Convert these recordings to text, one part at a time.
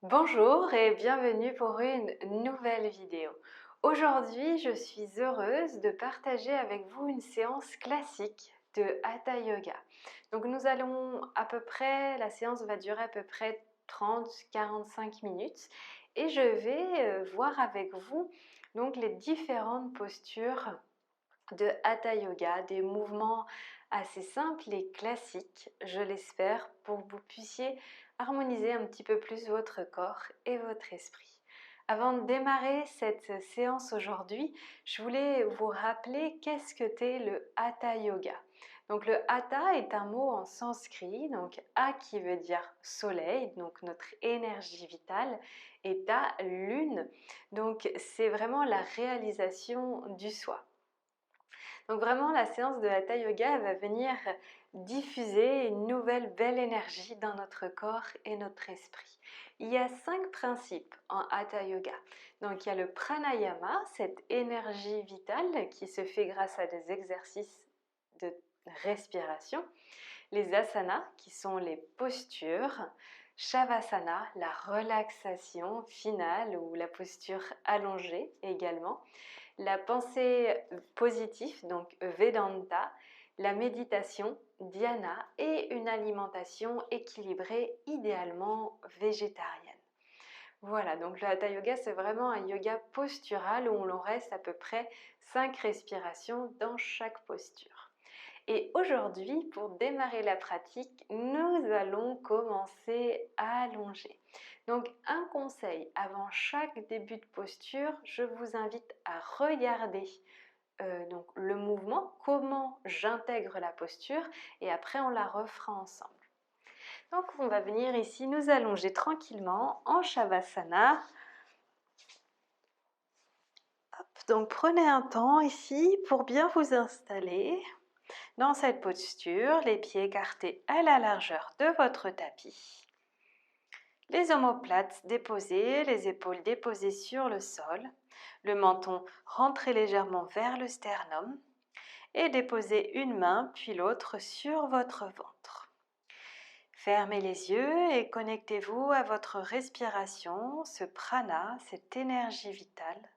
Bonjour et bienvenue pour une nouvelle vidéo. Aujourd'hui, je suis heureuse de partager avec vous une séance classique de Hatha Yoga. Donc la séance va durer à peu près 30-45 minutes et je vais voir avec vous donc les différentes postures de Hatha Yoga, des mouvements assez simples et classiques, je l'espère, pour que vous puissiez harmoniser un petit peu plus votre corps et votre esprit. Avant de démarrer cette séance aujourd'hui, je voulais vous rappeler qu'est-ce que c'est le Hatha Yoga. Donc le Hatha est un mot en sanskrit, donc Ha qui veut dire soleil, donc notre énergie vitale, et Ta, lune, donc c'est vraiment la réalisation du soi. Donc vraiment, la séance de Hatha Yoga va venir diffuser une nouvelle belle énergie dans notre corps et notre esprit. Il y a 5 principes en Hatha Yoga. Donc il y a le pranayama, cette énergie vitale qui se fait grâce à des exercices de respiration. Les asanas qui sont les postures. Shavasana, la relaxation finale ou la posture allongée également. La pensée positive, donc Vedanta, la méditation, Dhyana et une alimentation équilibrée, idéalement végétarienne. Voilà, donc le Hatha Yoga, c'est vraiment un yoga postural où on reste à peu près 5 respirations dans chaque posture. Et aujourd'hui, pour démarrer la pratique, nous allons commencer à allonger. Donc un conseil, avant chaque début de posture, je vous invite à regarder donc le mouvement, comment j'intègre la posture et après on la refera ensemble. Donc on va venir ici nous allonger tranquillement en Shavasana. Hop, donc prenez un temps ici pour bien vous installer. Dans cette posture, les pieds écartés à la largeur de votre tapis. Les omoplates déposées, les épaules déposées sur le sol. Le menton rentré légèrement vers le sternum. Et déposez une main puis l'autre sur votre ventre. Fermez les yeux et connectez-vous à votre respiration, ce prana, cette énergie vitale.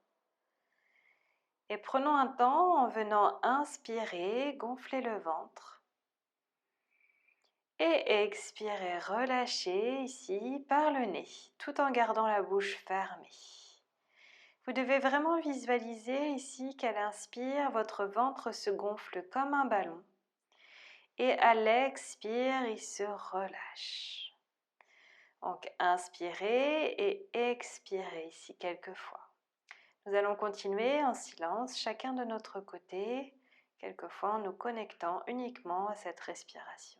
Et prenons un temps en venant inspirer, gonfler le ventre. Et expirez, relâchez ici par le nez, tout en gardant la bouche fermée. Vous devez vraiment visualiser ici qu'à l'inspire, votre ventre se gonfle comme un ballon. Et à l'expire, il se relâche. Donc inspirez et expirez ici quelques fois. Nous allons continuer en silence, chacun de notre côté, quelquefois en nous connectant uniquement à cette respiration.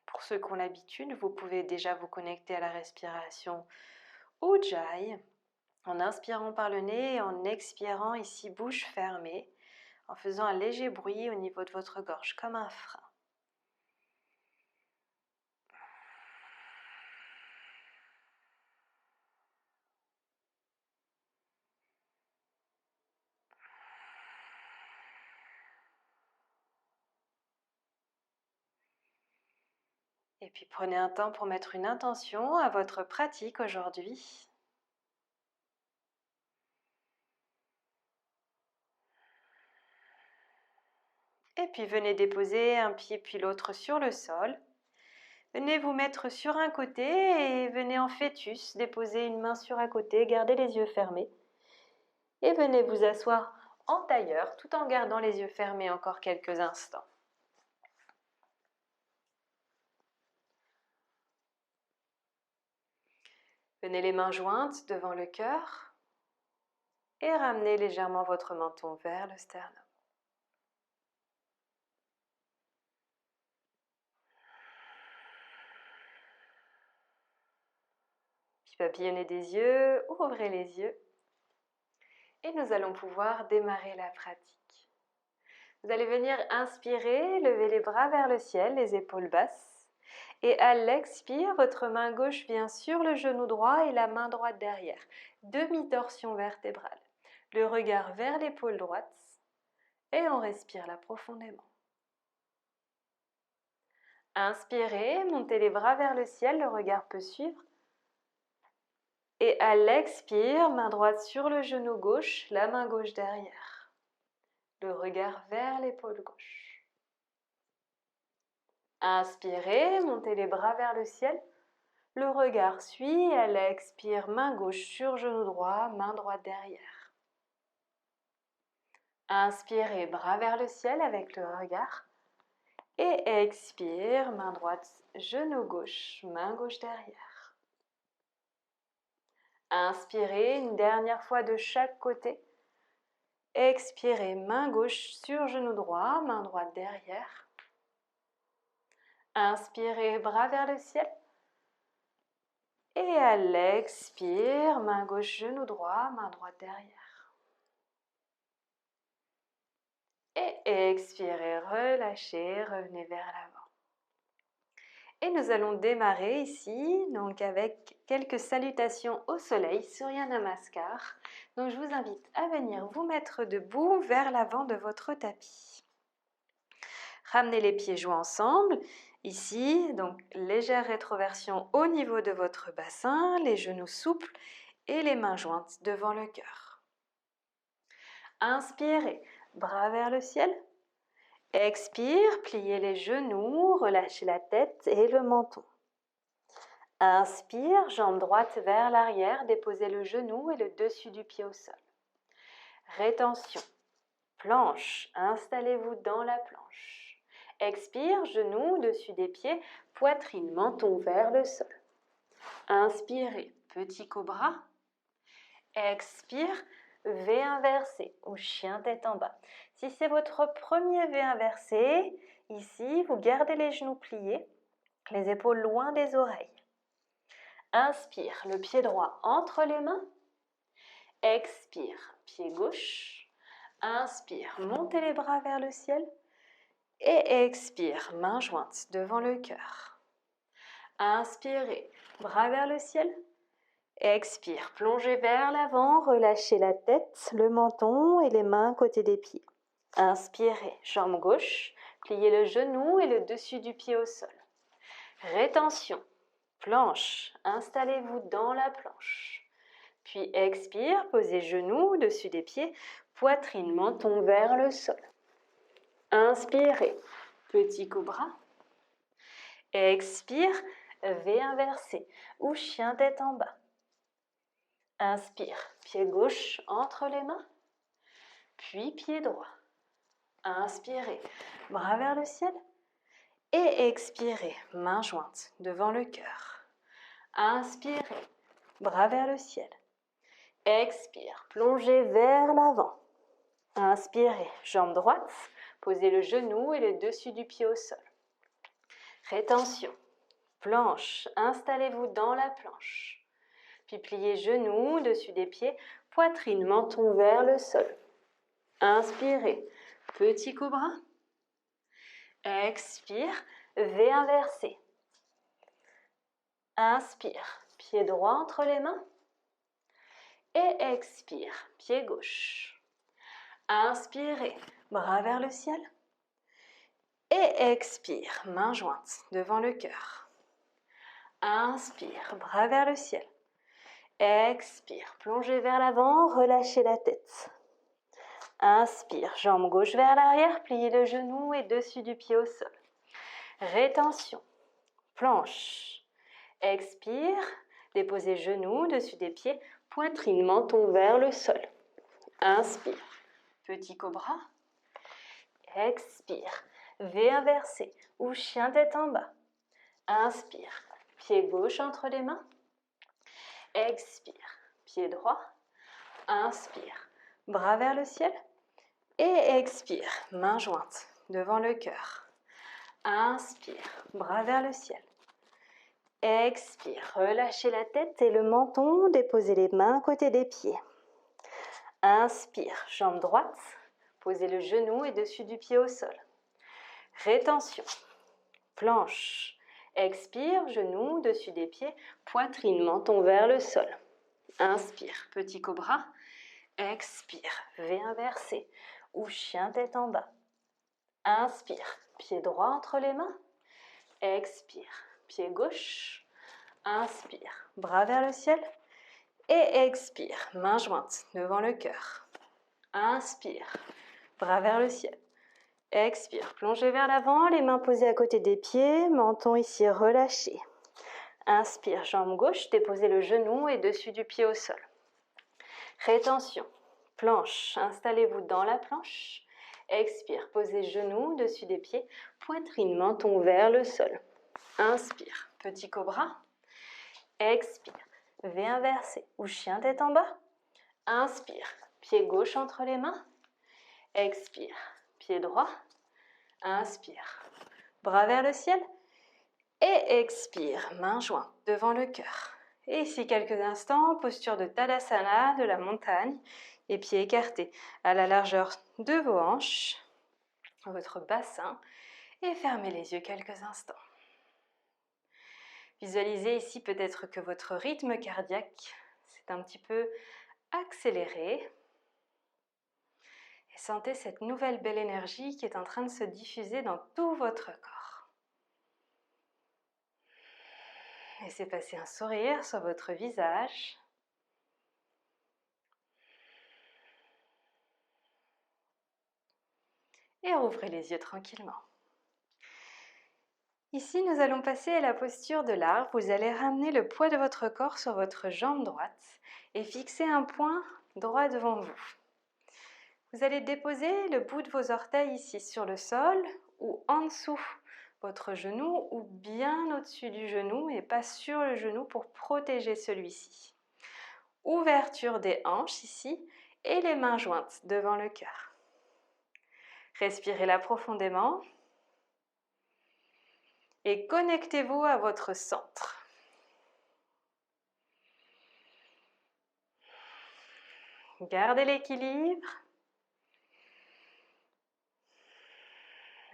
Pour ceux qui ont l'habitude, vous pouvez déjà vous connecter à la respiration Ujjayi en inspirant par le nez et en expirant ici bouche fermée, en faisant un léger bruit au niveau de votre gorge comme un frein. Et puis prenez un temps pour mettre une intention à votre pratique aujourd'hui. Et puis venez déposer un pied puis l'autre sur le sol. Venez vous mettre sur un côté et venez en fœtus, déposer une main sur un côté, gardez les yeux fermés. Et venez vous asseoir en tailleur tout en gardant les yeux fermés encore quelques instants. Venez les mains jointes devant le cœur et ramenez légèrement votre menton vers le sternum. Puis papillonnez des yeux, ouvrez les yeux. Et nous allons pouvoir démarrer la pratique. Vous allez venir inspirer, lever les bras vers le ciel, les épaules basses. Et à l'expire, votre main gauche vient sur le genou droit et la main droite derrière. Demi-torsion vertébrale. Le regard vers l'épaule droite. Et on respire là profondément. Inspirez, montez les bras vers le ciel, le regard peut suivre. Et à l'expire, main droite sur le genou gauche, la main gauche derrière. Le regard vers l'épaule gauche. Inspirez, montez les bras vers le ciel. Le regard suit, à l'expire, main gauche sur genou droit, main droite derrière. Inspirez, bras vers le ciel avec le regard. Et expire, main droite, genou gauche, main gauche derrière. Inspirez une dernière fois de chaque côté. Expirez, main gauche sur genou droit, main droite derrière. Inspirez, bras vers le ciel. Et à l'expire, main gauche, genou droit, main droite derrière. Et expirez, relâchez, revenez vers l'avant. Et nous allons démarrer ici, donc avec quelques salutations au soleil, Surya Namaskar. Donc je vous invite à venir vous mettre debout vers l'avant de votre tapis. Ramenez les pieds joints ensemble. Ici, donc légère rétroversion au niveau de votre bassin, les genoux souples et les mains jointes devant le cœur. Inspirez, bras vers le ciel. Expire, pliez les genoux, relâchez la tête et le menton. Inspire, jambe droite vers l'arrière, déposez le genou et le dessus du pied au sol. Rétention, planche, installez-vous dans la planche. Expire, genou dessus des pieds, poitrine, menton vers le sol. Inspirez, petit cobra. Expire, V inversé ou chien tête en bas. Si c'est votre premier V inversé, ici, vous gardez les genoux pliés, les épaules loin des oreilles. Inspire, le pied droit entre les mains. Expire, pied gauche. Inspire, montez les bras vers le ciel. Et expire, main jointe devant le cœur. Inspirez, bras vers le ciel. Expire, plongez vers l'avant, relâchez la tête, le menton et les mains côté des pieds. Inspirez, jambe gauche, pliez le genou et le dessus du pied au sol. Rétention, planche, installez-vous dans la planche. Puis expire, posez genoux au-dessus des pieds, poitrine, menton vers le sol. Inspirez, petit cobra. Expire, V inversé ou chien tête en bas. Inspire, pied gauche entre les mains, puis pied droit. Inspirez, bras vers le ciel. Et expirez, main jointe devant le cœur. Inspirez, bras vers le ciel. Expire, plongez vers l'avant. Inspirez, jambe droite, posez le genou et le dessus du pied au sol. Rétention, planche, installez-vous dans la planche. Puis pliez genoux dessus des pieds, poitrine, menton vers le sol. Inspirez, petit cobra. Expire, V inversé. Inspire, pied droit entre les mains. Et expire, pied gauche. Inspirez, bras vers le ciel. Et expire, main jointe devant le cœur. Inspire, bras vers le ciel. Expire, plongez vers l'avant, relâchez la tête. Inspire, jambe gauche vers l'arrière, pliez le genou et dessus du pied au sol. Rétention, planche. Expire, déposez genoux dessus des pieds, poitrine, menton vers le sol. Inspire, petit cobra. Expire, V inversé ou chien tête en bas. Inspire, pied gauche entre les mains. Expire, pied droit. Inspire, bras vers le ciel. Et expire, main jointe devant le cœur. Inspire, bras vers le ciel. Expire, relâchez la tête et le menton, déposez les mains à côté des pieds. Inspire, jambe droite, posez le genou et dessus du pied au sol. Rétention, planche. Expire, genou, dessus des pieds, poitrine, menton vers le sol. Inspire, petit cobra. Expire, V inversé ou chien tête en bas. Inspire, pied droit entre les mains. Expire, pied gauche. Inspire, bras vers le ciel. Et expire, main jointe devant le cœur. Inspire, bras vers le ciel. Expire, plongez vers l'avant, les mains posées à côté des pieds, menton ici relâché. Inspire, jambe gauche, déposez le genou et dessus du pied au sol. Rétention, planche, installez-vous dans la planche. Expire, posez genou dessus des pieds, poitrine, menton vers le sol. Inspire, petit cobra. Expire, V inversé ou chien tête en bas. Inspire, pied gauche entre les mains. Expire, pied droit. Inspire, bras vers le ciel. Et expire, main jointe devant le cœur. Et ici, quelques instants, posture de Tadasana, de la montagne, et pieds écartés à la largeur de vos hanches, votre bassin, et fermez les yeux quelques instants. Visualisez ici peut-être que votre rythme cardiaque s'est un petit peu accéléré. Et sentez cette nouvelle belle énergie qui est en train de se diffuser dans tout votre corps. Laissez passer un sourire sur votre visage. Et rouvrez les yeux tranquillement. Ici, nous allons passer à la posture de l'arbre. Vous allez ramener le poids de votre corps sur votre jambe droite et fixer un point droit devant vous. Vous allez déposer le bout de vos orteils ici sur le sol ou en dessous votre genou ou bien au-dessus du genou et pas sur le genou pour protéger celui-ci. Ouverture des hanches ici et les mains jointes devant le cœur. Respirez là profondément et connectez-vous à votre centre. Gardez l'équilibre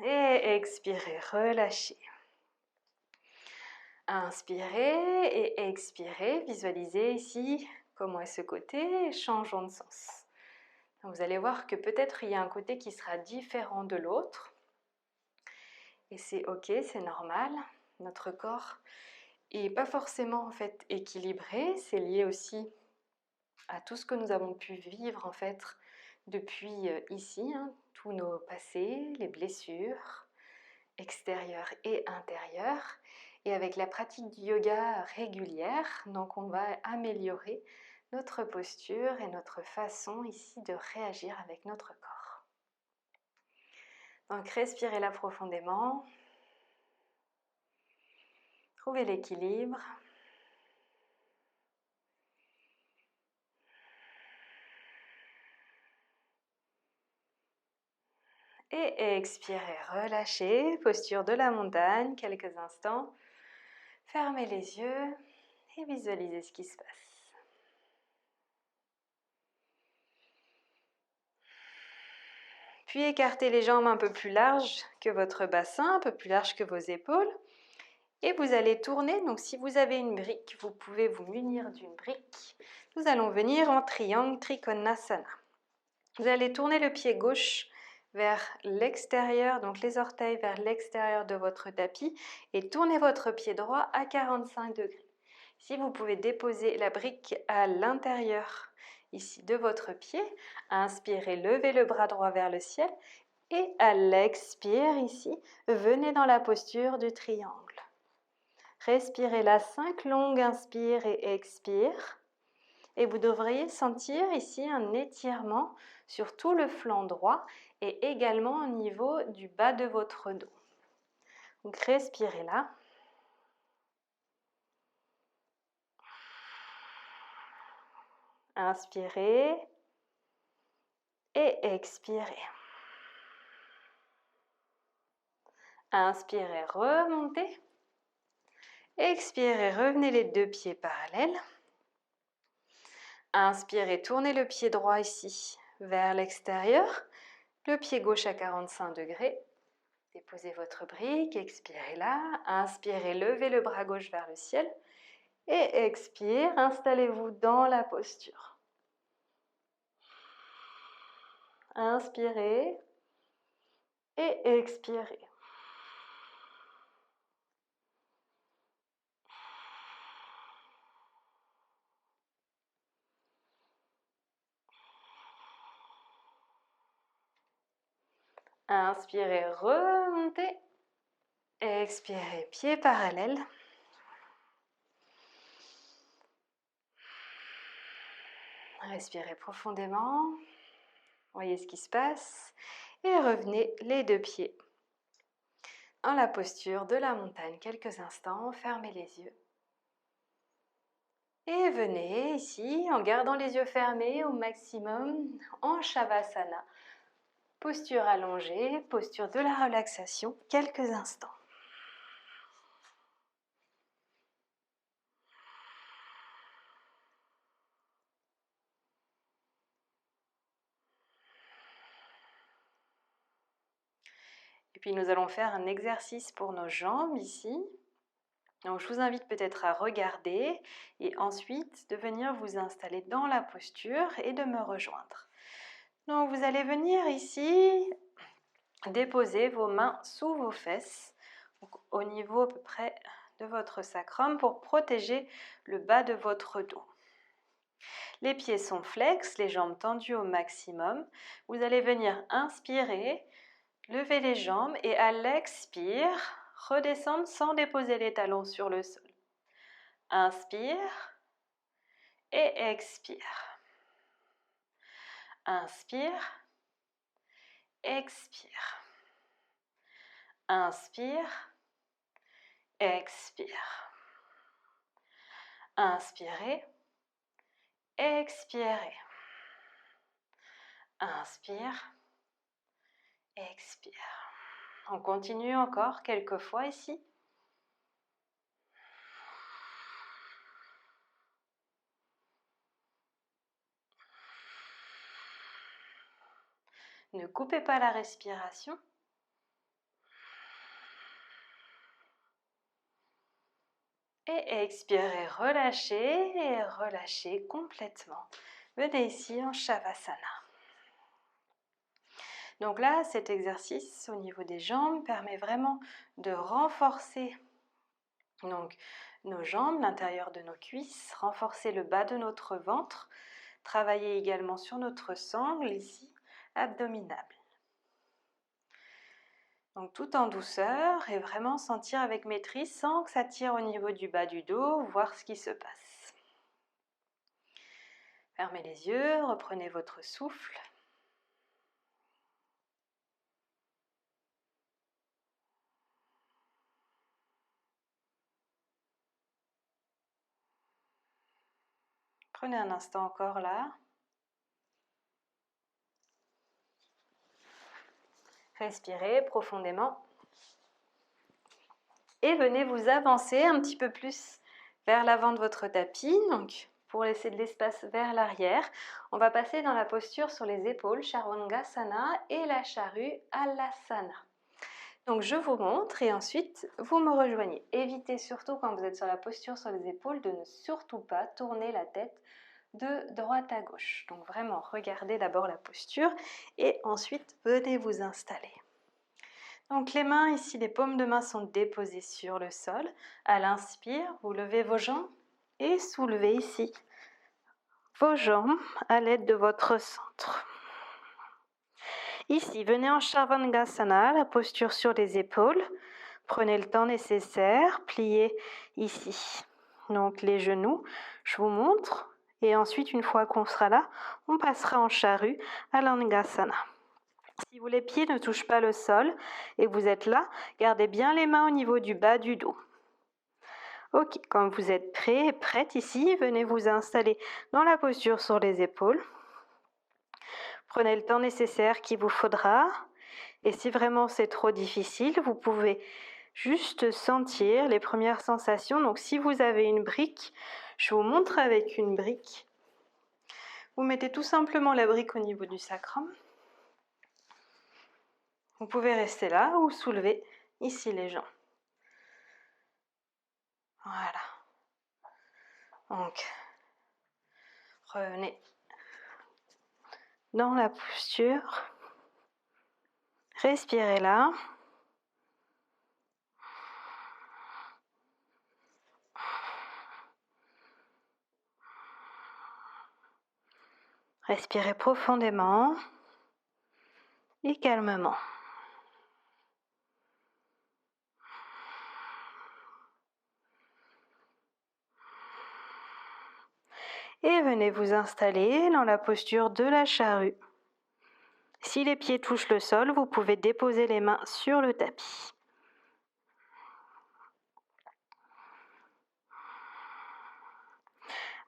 et expirez, relâchez. Inspirez et expirez, visualisez ici comment est ce côté, changeons de sens. Vous allez voir que peut-être il y a un côté qui sera différent de l'autre. Et c'est ok, c'est normal. Notre corps n'est pas forcément en fait équilibré. C'est lié aussi à tout ce que nous avons pu vivre en fait depuis ici, tous nos passés, les blessures extérieures et intérieures. Et avec la pratique du yoga régulière, donc on va améliorer notre posture et notre façon ici de réagir avec notre corps. Donc respirez là profondément. Trouvez l'équilibre. Et expirez, relâchez, posture de la montagne, quelques instants. Fermez les yeux et visualisez ce qui se passe. Puis écartez les jambes un peu plus larges que votre bassin, un peu plus larges que vos épaules. Et vous allez tourner, donc si vous avez une brique, vous pouvez vous munir d'une brique. Nous allons venir en triangle Trikonasana. Vous allez tourner le pied gauche vers l'extérieur, donc les orteils vers l'extérieur de votre tapis et tournez votre pied droit à 45 degrés. Si vous pouvez déposer la brique à l'intérieur ici de votre pied, inspirez, levez le bras droit vers le ciel et à l'expire ici, venez dans la posture du triangle. Respirez là 5 longues inspire et expire. Et vous devriez sentir ici un étirement sur tout le flanc droit et également au niveau du bas de votre dos. Donc respirez là. Inspirez et expirez. Inspirez, remontez. Expirez, revenez les deux pieds parallèles. Inspirez, tournez le pied droit ici vers l'extérieur, le pied gauche à 45 degrés. Déposez votre brique, expirez là. Inspirez, levez le bras gauche vers le ciel. Et expire, installez-vous dans la posture. Inspirez et expirez. Inspirez, remontez. Expirez, pied parallèle. Respirez profondément. Voyez ce qui se passe. Et revenez les deux pieds dans la posture de la montagne quelques instants. Fermez les yeux. Et venez ici en gardant les yeux fermés au maximum en Shavasana. Posture allongée, posture de la relaxation, quelques instants. Et puis nous allons faire un exercice pour nos jambes ici. Donc je vous invite peut-être à regarder et ensuite de venir vous installer dans la posture et de me rejoindre. Donc vous allez venir ici déposer vos mains sous vos fesses, donc au niveau à peu près de votre sacrum pour protéger le bas de votre dos. Les pieds sont flex, les jambes tendues au maximum. Vous allez venir inspirer, lever les jambes et à l'expire, redescendre sans déposer les talons sur le sol. Inspire et expire. Inspire, expire. Inspire, expire. Inspirez, expirez. Inspire, expire. On continue encore quelques fois ici. Ne coupez pas la respiration. Et expirez, relâchez et relâchez complètement. Venez ici en Shavasana. Donc là, cet exercice au niveau des jambes permet vraiment de renforcer donc, nos jambes, l'intérieur de nos cuisses, renforcer le bas de notre ventre, travailler également sur notre sangle ici, abdominale. Donc tout en douceur et vraiment sentir avec maîtrise sans que ça tire au niveau du bas du dos, voir ce qui se passe. Fermez les yeux, reprenez votre souffle. Prenez un instant encore là. Respirez profondément. Et venez vous avancer un petit peu plus vers l'avant de votre tapis. Donc, pour laisser de l'espace vers l'arrière, on va passer dans la posture sur les épaules, Chaturanga et la charrue Alasana. Donc, je vous montre et ensuite, vous me rejoignez. Évitez surtout, quand vous êtes sur la posture sur les épaules, de ne surtout pas tourner la tête de droite à gauche. Donc, vraiment, regardez d'abord la posture et ensuite, venez vous installer. Donc les mains ici, les paumes de main sont déposées sur le sol. À l'inspire, vous levez vos jambes et soulevez ici vos jambes à l'aide de votre centre. Ici, venez en Chaturanga, la posture sur les épaules. Prenez le temps nécessaire, pliez ici. Donc les genoux, je vous montre. Et ensuite, une fois qu'on sera là, on passera en charrue à l'Angasana. Si les pieds ne touchent pas le sol et vous êtes là, gardez bien les mains au niveau du bas du dos. Ok, quand vous êtes prêt et prête ici, venez vous installer dans la posture sur les épaules. Prenez le temps nécessaire qu'il vous faudra. Et si vraiment c'est trop difficile, vous pouvez juste sentir les premières sensations. Donc si vous avez une brique, je vous montre avec une brique. Vous mettez tout simplement la brique au niveau du sacrum. Vous pouvez rester là ou soulever ici les jambes. Voilà. Donc, revenez dans la posture. Respirez là. Respirez profondément et calmement. Et venez vous installer dans la posture de la charrue. Si les pieds touchent le sol, vous pouvez déposer les mains sur le tapis.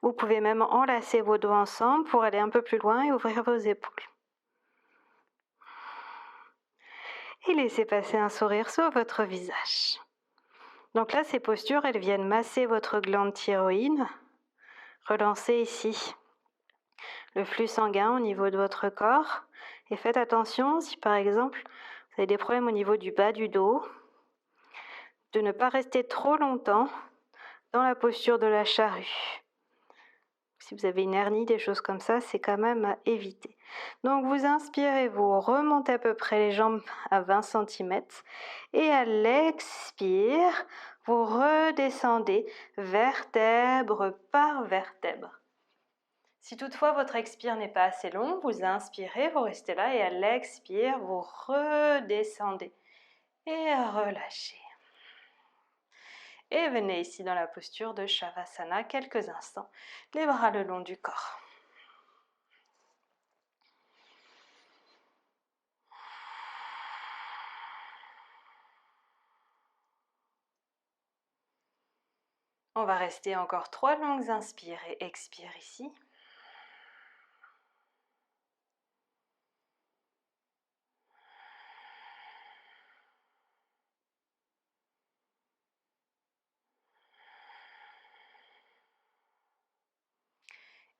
Vous pouvez même enlacer vos doigts ensemble pour aller un peu plus loin et ouvrir vos épaules. Et laissez passer un sourire sur votre visage. Donc là, ces postures, elles viennent masser votre glande thyroïde. Relancez ici le flux sanguin au niveau de votre corps. Et faites attention, si par exemple, vous avez des problèmes au niveau du bas du dos, de ne pas rester trop longtemps dans la posture de la charrue. Si vous avez une hernie, des choses comme ça, c'est quand même à éviter. Donc vous inspirez, vous remontez à peu près les jambes à 20 cm et à l'expire, vous redescendez vertèbre par vertèbre. Si toutefois votre expire n'est pas assez long, vous inspirez, vous restez là et à l'expire, vous redescendez et relâchez. Et venez ici dans la posture de Shavasana quelques instants, les bras le long du corps. On va rester encore 3 longues inspires et expires ici.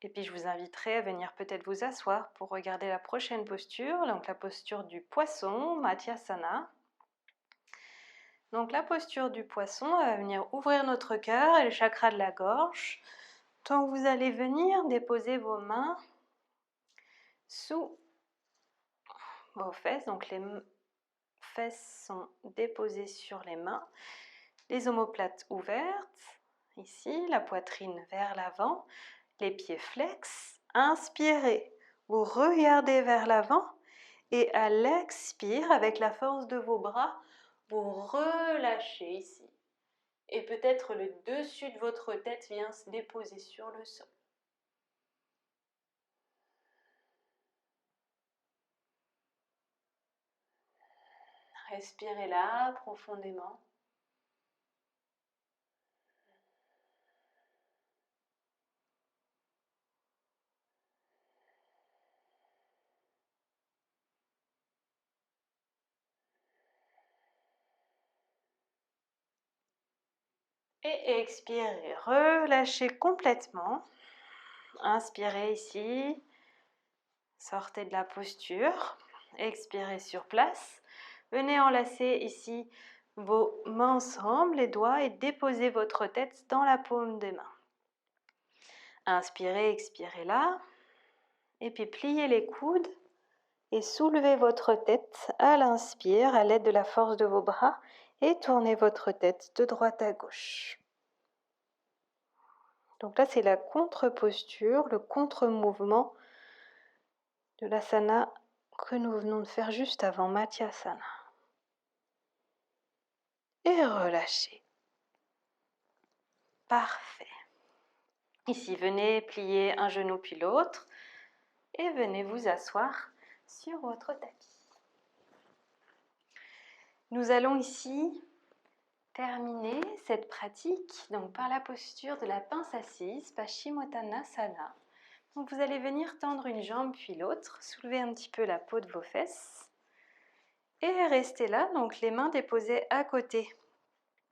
Et puis je vous inviterai à venir peut-être vous asseoir pour regarder la prochaine posture, donc la posture du poisson, Matyasana. Donc la posture du poisson, on va venir ouvrir notre cœur et le chakra de la gorge. Donc vous allez venir déposer vos mains sous vos fesses, donc les fesses sont déposées sur les mains, les omoplates ouvertes, ici, la poitrine vers l'avant, les pieds flex. Inspirez, vous regardez vers l'avant et à l'expire, avec la force de vos bras, vous relâchez ici. Et peut-être le dessus de votre tête vient se déposer sur le sol. Respirez là profondément. Et expirez, relâchez complètement. Inspirez ici, sortez de la posture, expirez sur place. Venez enlacer ici vos mains ensemble, les doigts, et déposez votre tête dans la paume des mains. Inspirez, expirez là, et puis pliez les coudes et soulevez votre tête à l'inspire à l'aide de la force de vos bras et tournez votre tête de droite à gauche. Donc là, c'est la contre-posture, le contre-mouvement de l'asana que nous venons de faire juste avant Matyasana. Et relâchez. Parfait. Ici, venez plier un genou puis l'autre et venez vous asseoir sur votre tapis. Nous allons ici terminer cette pratique donc par la posture de la pince assise, Paschimottanasana. Donc vous allez venir tendre une jambe puis l'autre, soulever un petit peu la peau de vos fesses et rester là, donc les mains déposées à côté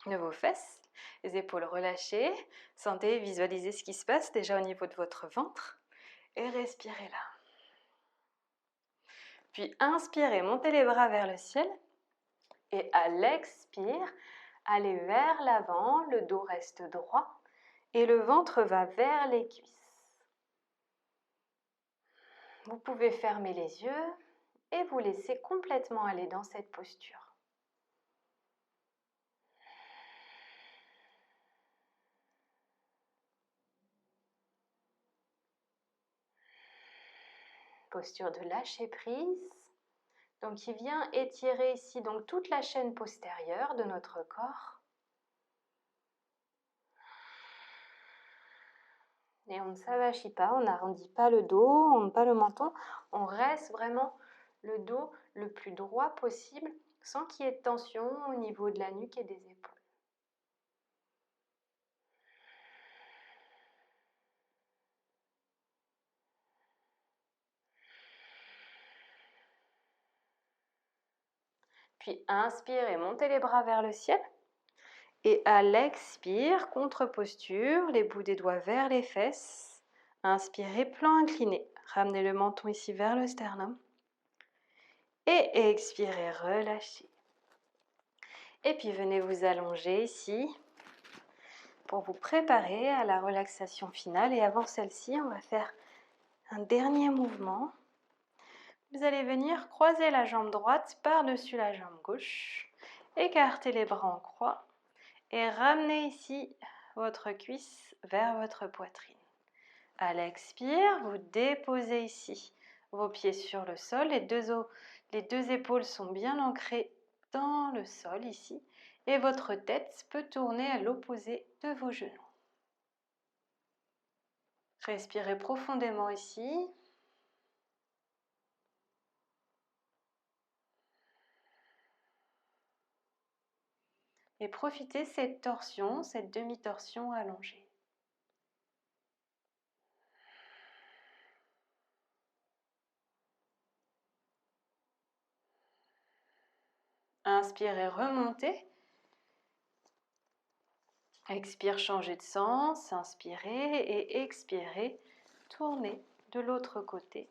de vos fesses, les épaules relâchées. Sentez, visualisez ce qui se passe déjà au niveau de votre ventre Et respirez là. Puis inspirez, montez les bras vers le ciel. Et à l'expire, allez vers l'avant, le dos reste droit et le ventre va vers les cuisses. Vous pouvez fermer les yeux et vous laisser complètement aller dans cette posture. Posture de lâcher prise. Donc qui vient étirer ici donc toute la chaîne postérieure de notre corps. Et on ne s'avachit pas, on n'arrondit pas le dos, on ne pas le menton, on reste vraiment le dos le plus droit possible sans qu'il y ait de tension au niveau de la nuque et des épaules. Puis inspirez, montez les bras vers le ciel. Et à l'expire, contre-posture, les bouts des doigts vers les fesses. Inspirez, plan incliné. Ramenez le menton ici vers le sternum. Et expirez, relâchez. Et puis venez vous allonger ici pour vous préparer à la relaxation finale. Et avant celle-ci, on va faire un dernier mouvement. Vous allez venir croiser la jambe droite par-dessus la jambe gauche. Écartez les bras en croix. Et ramenez ici votre cuisse vers votre poitrine. À l'expire, vous déposez ici vos pieds sur le sol. Les deux épaules sont bien ancrées dans le sol ici. Et votre tête peut tourner à l'opposé de vos genoux. Respirez profondément ici. Et profitez de cette torsion, cette demi-torsion allongée. Inspirez, remontez. Expire, changez de sens. Inspirez et expirez. Tournez de l'autre côté.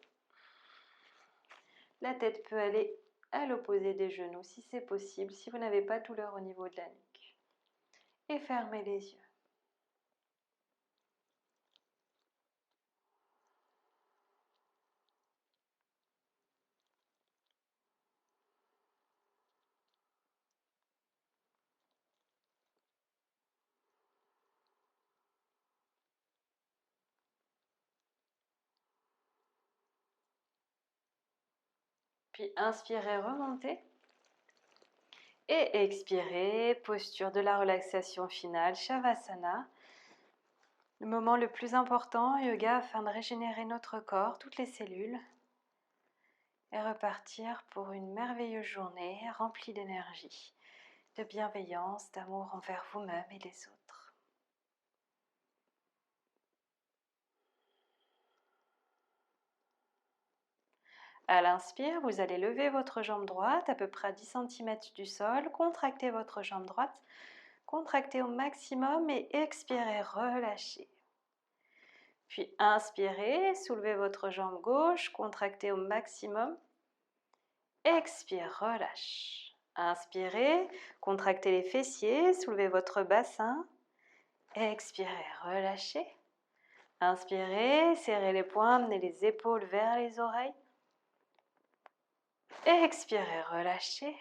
La tête peut aller à l'opposé des genoux si c'est possible, si vous n'avez pas douleur au niveau de la nuque. Et fermez les yeux. Puis inspirez, remontez. Et expirez, posture de la relaxation finale, Shavasana. Le moment le plus important, yoga, afin de régénérer notre corps, toutes les cellules. Et repartir pour une merveilleuse journée remplie d'énergie, de bienveillance, d'amour envers vous-même et les autres. À l'inspire, vous allez lever votre jambe droite à peu près à 10 cm du sol, contractez votre jambe droite, contractez au maximum et expirez, relâchez. Puis inspirez, soulevez votre jambe gauche, contractez au maximum, expire, relâche. Inspirez, contractez les fessiers, soulevez votre bassin, expirez, relâchez. Inspirez, serrez les poings, amenez les épaules vers les oreilles. Expirez, relâchez.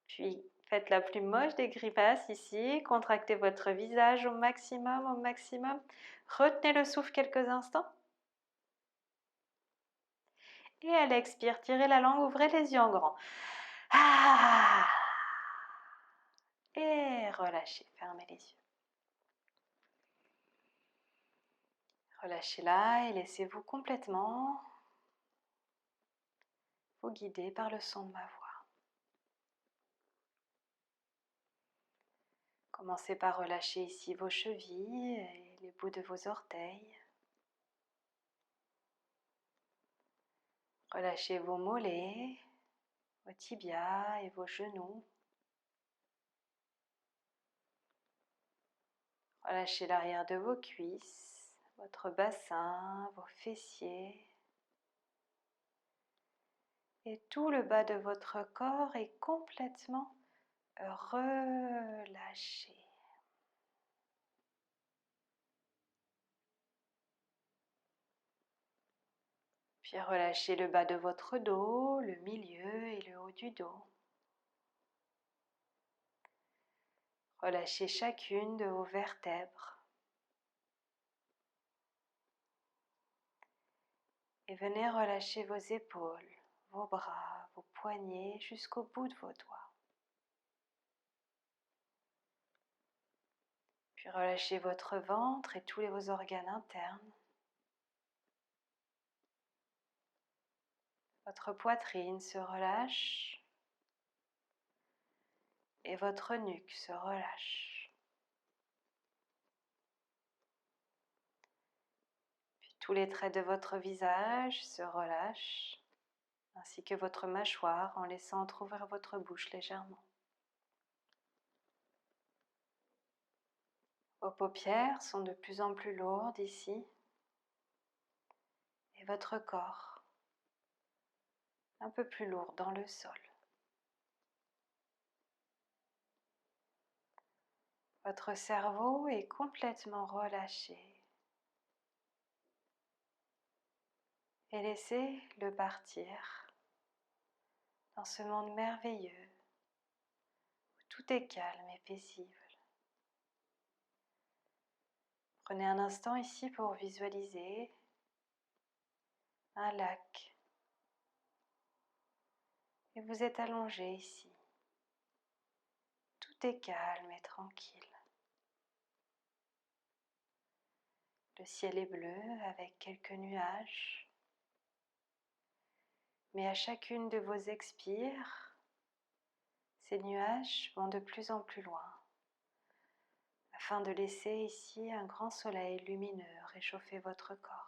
Puis faites la plus moche des grimaces ici. Contractez votre visage au maximum, au maximum. Retenez le souffle quelques instants. Et à l'expire, tirez la langue, ouvrez les yeux en grand. Ah! Et relâchez, fermez les yeux. Relâchez là et laissez-vous complètement vous guider par le son de ma voix. Commencez par relâcher ici vos chevilles et les bouts de vos orteils. Relâchez vos mollets, vos tibias et vos genoux. Relâchez l'arrière de vos cuisses, votre bassin, vos fessiers. Et tout le bas de votre corps est complètement relâché. Puis relâchez le bas de votre dos, le milieu et le haut du dos. Relâchez chacune de vos vertèbres. Et venez relâcher vos épaules, vos bras, vos poignets jusqu'au bout de vos doigts. Puis relâchez votre ventre et tous vos organes internes. Votre poitrine se relâche et votre nuque se relâche. Puis tous les traits de votre visage se relâchent, ainsi que votre mâchoire en laissant entrouvrir votre bouche légèrement. Vos paupières sont de plus en plus lourdes ici et votre corps un peu plus lourd dans le sol. Votre cerveau est complètement relâché et laissez-le partir dans ce monde merveilleux où tout est calme et paisible. Prenez un instant ici pour visualiser un lac et vous êtes allongé ici. Tout est calme et tranquille. Le ciel est bleu avec quelques nuages. Mais à chacune de vos expires, ces nuages vont de plus en plus loin, afin de laisser ici un grand soleil lumineux réchauffer votre corps.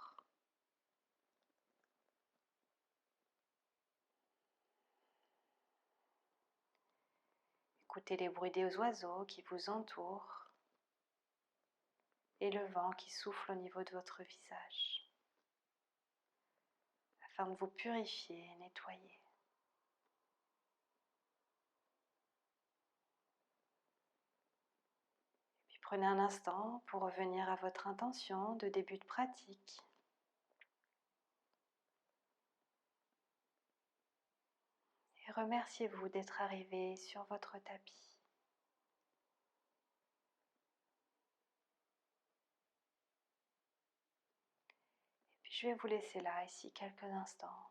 Écoutez les bruits des oiseaux qui vous entourent et le vent qui souffle au niveau de votre visage, afin de vous purifier et nettoyer. Puis prenez un instant pour revenir à votre intention de début de pratique. Et remerciez-vous d'être arrivé sur votre tapis. Et puis je vais vous laisser là, ici, quelques instants.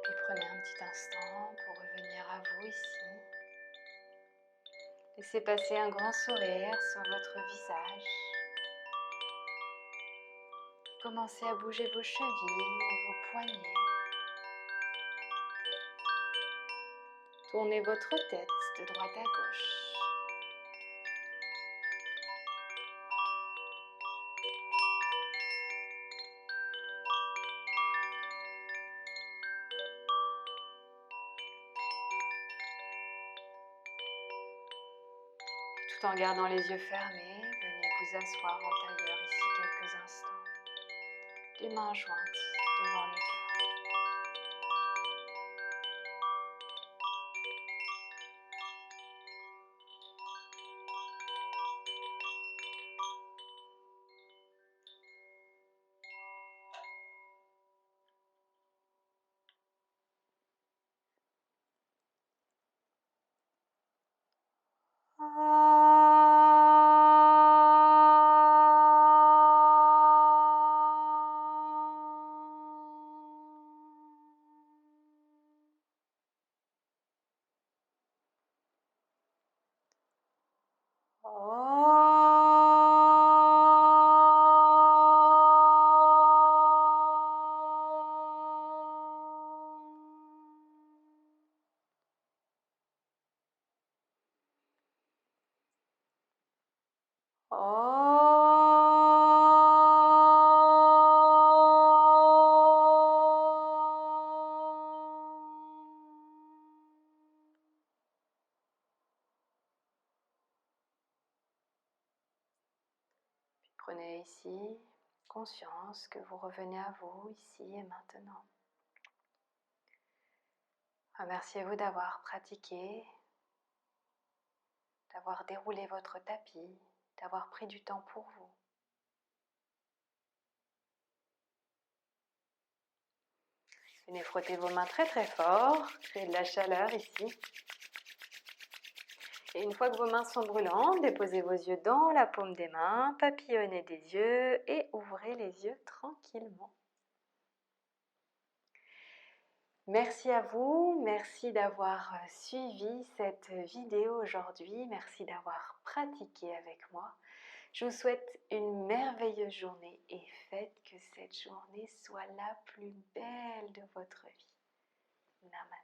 Puis prenez un petit instant pour revenir à vous ici. Laissez passer un grand sourire sur votre visage. Commencez à bouger vos chevilles et vos poignets. Tournez votre tête de droite à gauche. Tout en gardant les yeux fermés, venez vous asseoir en tailleur ici quelques instants, les mains jointes devant le cœur. Prenez ici conscience que vous revenez à vous ici et maintenant. Remerciez-vous d'avoir pratiqué, d'avoir déroulé votre tapis, d'avoir pris du temps pour vous. Venez frotter vos mains très très fort, créer de la chaleur ici. Et une fois que vos mains sont brûlantes, déposez vos yeux dans la paume des mains, papillonnez des yeux et ouvrez les yeux tranquillement. Merci à vous, merci d'avoir suivi cette vidéo aujourd'hui, merci d'avoir pratiqué avec moi. Je vous souhaite une merveilleuse journée et faites que cette journée soit la plus belle de votre vie. Namaste.